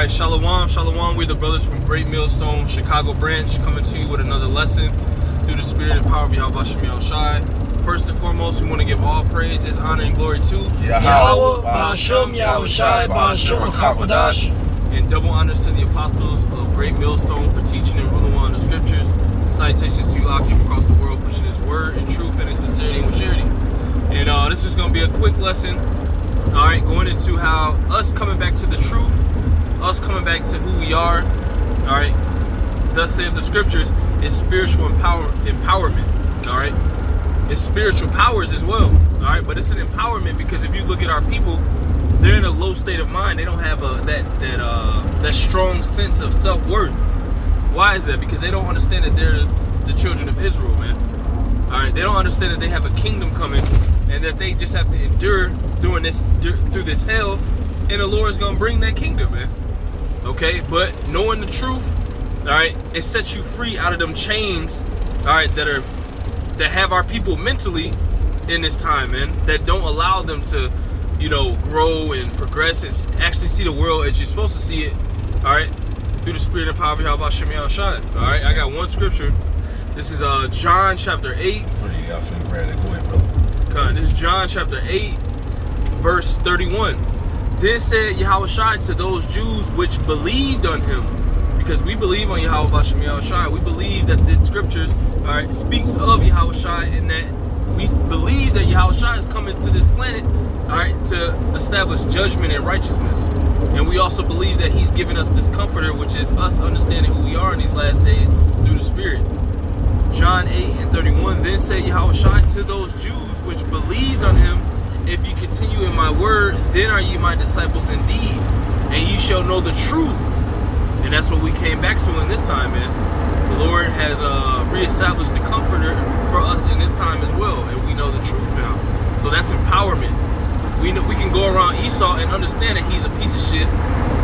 right, Shalom, Shalom. We're the brothers from Great Millstone, Chicago branch, coming to you with another lesson through the spirit and power of Yahweh Shem Shai. First and foremost, we want to give all praises, honor, and glory to Yahweh, Ba'ashem, Yahweh Shai, Ba'ashem, Hakodash. And double honors to the apostles of Great Millstone for teaching and ruling on the scriptures. Citations to you, Akim, across the world, pushing his word in truth and in sincerity and with charity. And this is going to be a quick lesson, all right, going into how us coming back to the truth, us coming back to who we are, all right, thus saith the scriptures, is spiritual empowerment, all right? It's spiritual powers as well, all right? But it's an empowerment because if you look at our people, they're in a low state of mind. They don't have that strong sense of self-worth. Why is that? Because they don't understand that they're the children of Israel, man. All right, they don't understand that they have a kingdom coming and that they just have to endure through this hell, and the Lord is gonna bring that kingdom, man. Okay, but knowing the truth, all right, it sets you free out of them chains, all right, that have our people mentally in this time, man, that don't allow them to, you know, grow and progress and actually see the world as you're supposed to see it, all right, through the spirit and power of Yahweh Shem Shai. All right, I got one scripture. This is John chapter 8. Go ahead, brother. This is John chapter 8, verse 31. Then said Yahweh Shai to those Jews which believed on him, because we believe on Yahweh Shem Shai. We believe that this scriptures, all right, speaks of Yahweh Shai, and that we believe that Yahweh Shai is coming to this planet, all right, to establish judgment and righteousness. And we also believe that he's given us this comforter, which is us understanding who we are in these last days through the Spirit. John 8 and 31, then said Yahweh Shai to those Jews which believed on him, if you continue in my word, then are ye my disciples indeed, and ye shall know the truth. And that's what we came back to in this time, man. The Lord has reestablished the comforter for us in this time as well, and we know the truth now. So that's empowerment. We can go around Esau and understand that he's a piece of shit.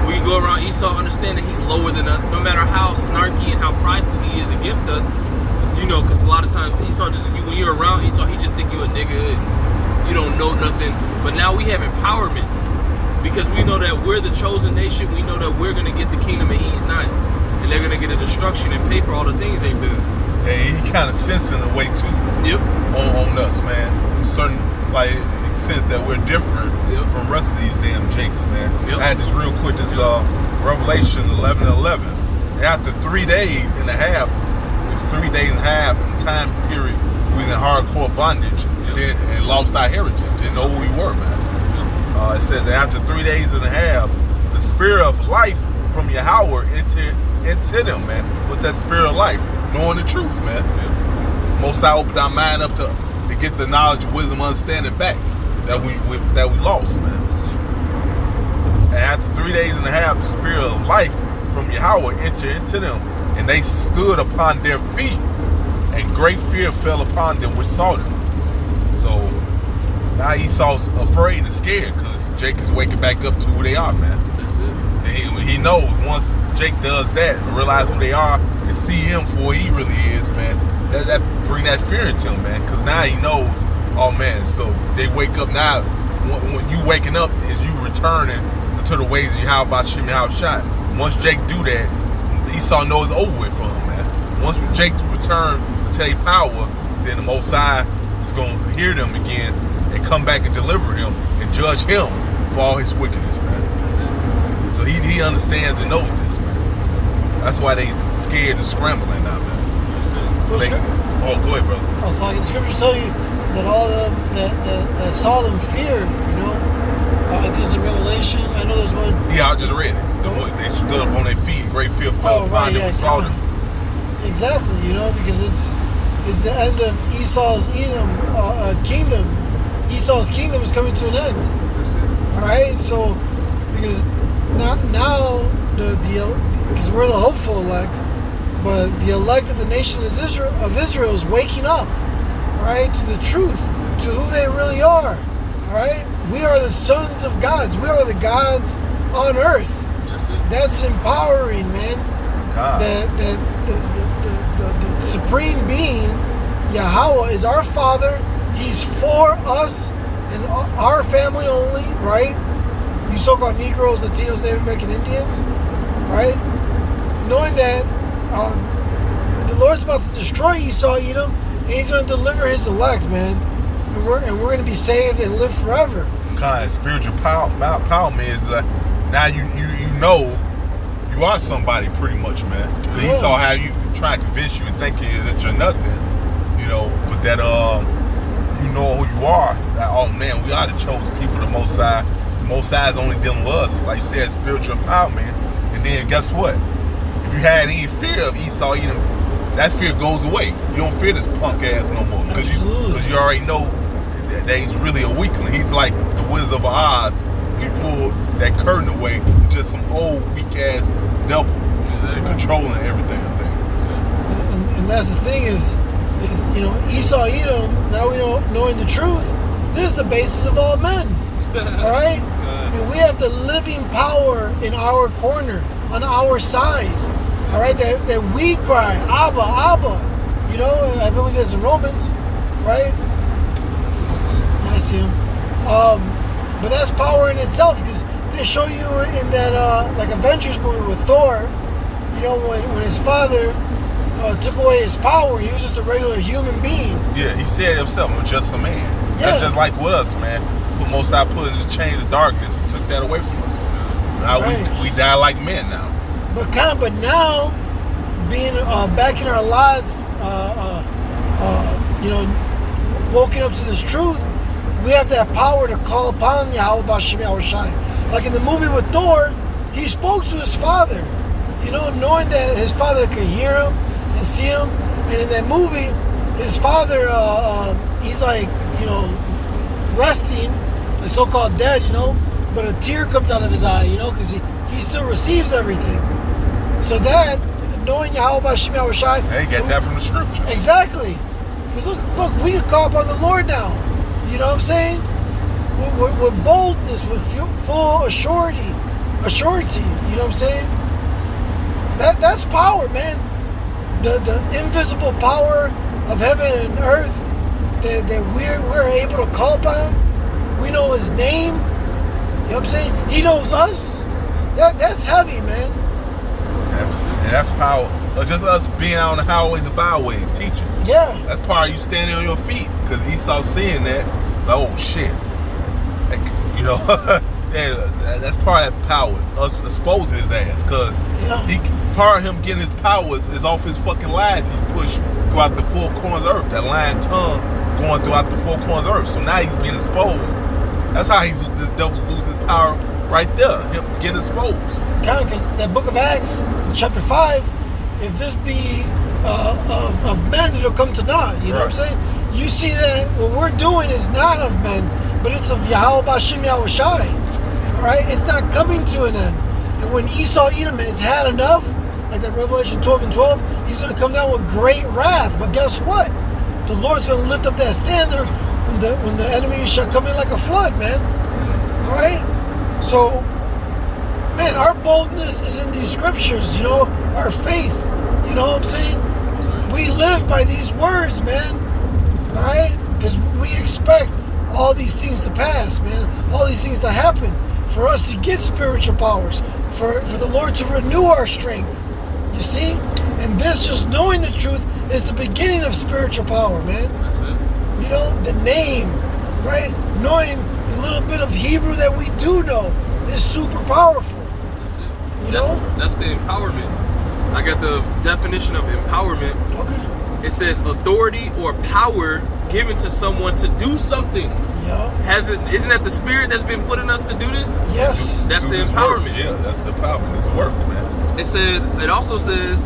We can go around Esau and understand that he's lower than us, no matter how snarky and how prideful he is against us. You know, because a lot of times Esau when you're around Esau, he just think you a nigga and you don't know nothing. But now we have empowerment because we know that we're the chosen nation. We know that we're going to get the kingdom and he's not. And they're going to get a destruction and pay for all the things they've done. And he kind of sensing a way too. Yep. On us, man. Certain, like, sense that we're different from the rest of these damn jakes, man. Yep. I had this real quick, this Revelation 11:11. After 3 days and a half, in time period, we was in hardcore bondage and lost our heritage, didn't know who we were, man. It says that after 3 days and a half, the spirit of life from Yahweh into them, man. What's that spirit of life? Knowing the truth, man. Most I opened our mind up to get the knowledge, wisdom, understanding back that we lost, man. And after 3 days and a half, the spirit of life from Yahweh entered into them, and they stood upon their feet, and great fear fell upon them which saw them. So now Esau's afraid and scared because Jake is waking back up to who they are, man. That's it. And he knows once Jake does that and realize who they are and see him for what he really is, man, that bring that fear into him, man, because now he knows, oh man, so they wake up now. When you waking up is you returning to the ways of Yahweh Shem Shai. Once Jake do that, Esau knows it's over with for him, man. Once Jake return to their power, then the Most High is going to hear them again and come back and deliver him and judge him for all his wickedness, man. That's it. So he understands and knows this, man. That's why they scared and scrambling now, man. That's it. Go ahead, brother. I was like, the scriptures tell you that all of them that saw them feared, you know. I think it's in Revelation. I know there's one. Yeah, I just read it. They stood up on their feet, great fear fell upon them and saw them. Exactly, you know, because it's the end of Esau's kingdom. Esau's kingdom is coming to an end. All right, so because now because we're the hopeful elect, but the elect of the nation of Israel is waking up, all right, to the truth, to who they really are. All right, we are the sons of gods. We are the gods on earth. That's it. That's empowering, man. God. The supreme being, Yahweh, is our Father. He's for us and our family only, right? You so-called Negroes, Latinos, Native American Indians, right? Knowing that the Lord's about to destroy Esau, Edom, and He's going to deliver His elect, man, and we're going to be saved and live forever. Kind of spiritual empowerment is now you know you are somebody pretty much, man. Yeah. Esau have you trying to convince you and thinking that you're nothing, you know, but that you know who you are. That, oh man, we are the chosen people. The Most High. The Most High is only dealing with us, like you said, spiritual empowerment. And then guess what? If you had any fear of Esau, that fear goes away. You don't fear this punk ass no more because you already know that he's really a weakling. He's like the Wizard of Oz. We pulled that curtain away, just some old weak ass devil controlling everything. And that's the thing is you know, Esau, Edom. Now we know, knowing the truth. This is the basis of all men. All right, and we have the living power in our corner, on our side. All right, that we cry, Abba, Abba. You know, I believe that's in Romans, right? That's him. But that's power in itself, because they show you in that like Avengers movie with Thor. You know, when his father took away his power, he was just a regular human being. Yeah, he said himself, I'm just a man. Yeah. That's just like with us, man. Put Most High put in the chains of darkness, He took that away from us. Now we die like men now. But now, being back in our lives, you know, woken up to this truth, we have that power to call upon Yahweh B'Shem Yahushai. Like in the movie with Thor, he spoke to his father, you know, knowing that his father could hear him and see him. And in that movie, his father, he's like, you know, resting, like so-called dead, you know, but a tear comes out of his eye, you know, because he still receives everything. So that, knowing Yahweh B'Shem Yahushai. They get that from the scripture. Exactly. Because look, we can call upon the Lord now. You know what I'm saying? With boldness, with full assurity. You know what I'm saying? That's power, man. The invisible power of heaven and earth that we're able to call upon. We know His name. You know what I'm saying? He knows us. That's heavy, man. That's power. Just us being out on the highways and byways teaching. Yeah. That's part of you standing on your feet. Because Esau seeing that, like, oh shit. Like, you know, yeah, that's part of that power. Us exposing his ass. Because part of him getting his power is off his fucking lies he pushed throughout the four corners of earth. That lying tongue going throughout the four corners of earth. So now he's being exposed. That's how this devil loses his power right there. Him getting exposed. Yeah, because that book of Acts, chapter 5, if this be of men, it'll come to naught. You know what I'm saying? You see that what we're doing is not of men, but it's of Yahweh B'Shem Yahushai. All right? It's not coming to an end. And when Esau, Edom has had enough, like that Revelation 12 and 12, he's going to come down with great wrath. But guess what? The Lord's going to lift up that standard when the enemy shall come in like a flood, man. All right? So, man, our boldness is in these scriptures, you know, our faith. You know what I'm saying? We live by these words, man. All right? Because we expect all these things to pass, man. All these things to happen. For us to get spiritual powers. For the Lord to renew our strength. You see? And this, just knowing the truth, is the beginning of spiritual power, man. That's it. You know, the name, right? Knowing the little bit of Hebrew that we do know is super powerful. That's it. You know? That's the empowerment. I got the definition of empowerment. Okay. It says authority or power given to someone to do something. Yeah. Isn't that the spirit that's been put in us to do this? Yes. That's the empowerment. Work. Yeah, that's the empowerment. It's work, man. It also says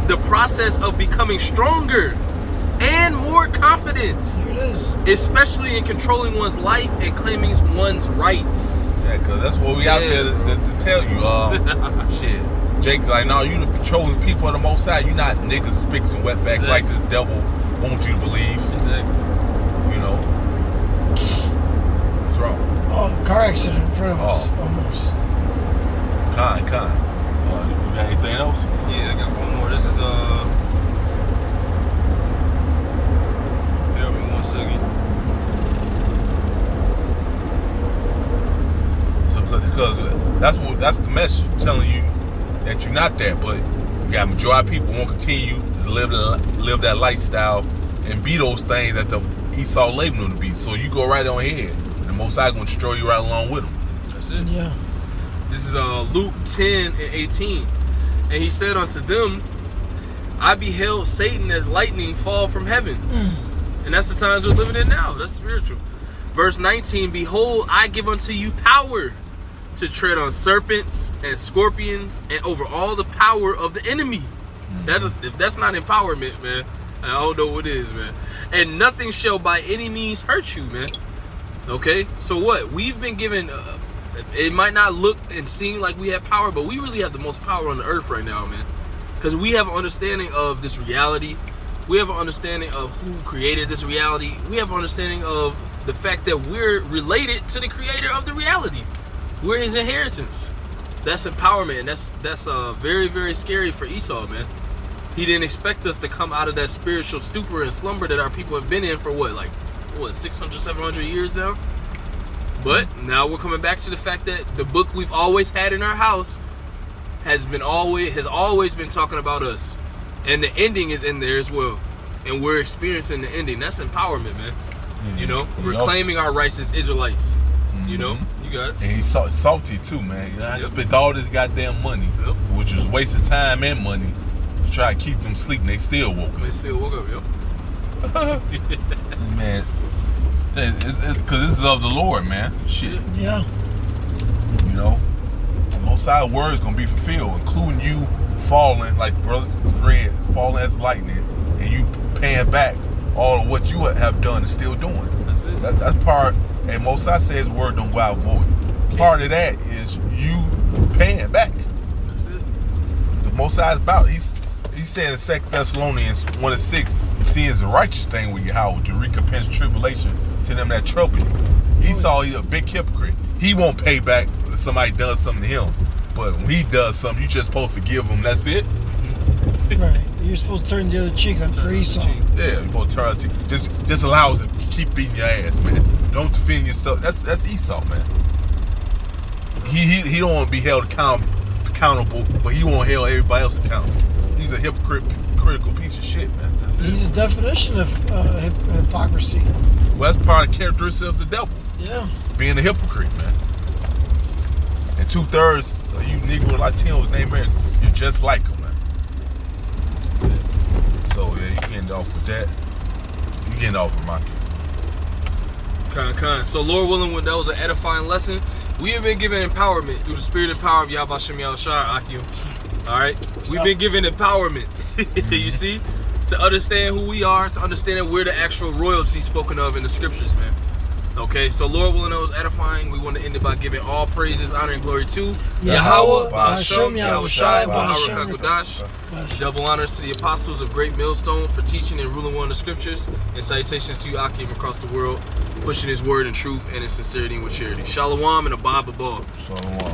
the process of becoming stronger and more confident. Here it is. Especially in controlling one's life and claiming one's rights. Yeah, because that's what we out there to tell you. Shit. Jake, like, no, you the chosen people of the Most High. You not niggas, spicks, and wetbacks like this devil want you to believe. Exactly. You know. What's wrong? Oh, car accident in front of us. Almost. Con. You got anything else? Yeah, I got one more. This is bear with me 1 second. So, because that's the message telling you that you're not that, but you got a majority of people won't continue to live that lifestyle and be those things that the Esau labeled them to be. So you go right on ahead. The Most High going to destroy you right along with them. That's it. Yeah. This is Luke 10:18. And he said unto them, I beheld Satan as lightning fall from heaven. And that's the times we're living in now. That's spiritual. Verse 19, behold, I give unto you power to tread on serpents and scorpions and over all the power of the enemy. If that's not empowerment, man, I don't know what is, man. And nothing shall by any means hurt you, man. Okay? So what? We've been given, it might not look and seem like we have power, but we really have the most power on the earth right now, man. Because we have an understanding of this reality. We have an understanding of who created this reality. We have an understanding of the fact that we're related to the creator of the reality. We're his inheritance. That's empowerment. And that's very, very scary for Esau, man. He didn't expect us to come out of that spiritual stupor and slumber that our people have been in for what 600, 700 years now? But now we're coming back to the fact that the book we've always had in our house has always been talking about us. And the ending is in there as well. And we're experiencing the ending. That's empowerment, man. You know, reclaiming our rights as Israelites. You know, you got it. And he's salty too, man. You know, I spent all this goddamn money, which was wasting time and money, to try to keep them sleeping. They still woke up. They still woke up, Man, it's because this is of the Lord, man. Shit. Yeah. You know, the Most High word is going to be fulfilled, including you falling, like Brother Red, falling as lightning, and you paying back all of what you have done and still doing. That's it. That's part, and Most High says word don't go out void. Part of that is you paying back. That's it. The Most High is about, he said in 2 Thessalonians 1:6, see it's a righteous thing with Yahweh to recompense tribulation to them that trouble you. Esau, he's a big hypocrite. He won't pay back if somebody does something to him. But when he does something, you just supposed to forgive him. That's it. Right. You're supposed to turn the other cheek on for Esau. Yeah, you're supposed to turn the cheek. Just allows it to keep beating your ass, man. Don't defend yourself. That's Esau, man. He don't want to be held accountable, but he won't hold everybody else accountable. He's a hypocritical piece of shit, man. He's a definition of hypocrisy. Well, that's part of the characteristic of the devil. Yeah. Being a hypocrite, man. And 2/3 of you Negro Latinos named man, you're just like him, man. That's it. So yeah, you getting off with that. You getting off with my Kind. So Lord willing, when that was an edifying lesson, we have been given empowerment through the spirit and power of Yahweh Shem Yahushua Akim. Alright? We've been given empowerment. You see? To understand who we are, to understand that we're the actual royalty spoken of in the scriptures, man. Okay, so Lord willing, that was edifying. We want to end it by giving all praises, honor, and glory to Yahweh, Ba'ashem, Yahushai, Baharak HaKodash. Double honors to the apostles of Great Millstone for teaching and ruling one of the scriptures. And salutations to you, Akim, across the world, pushing his word in truth and in sincerity and with charity. Shalom and Abba Abba. Shalom.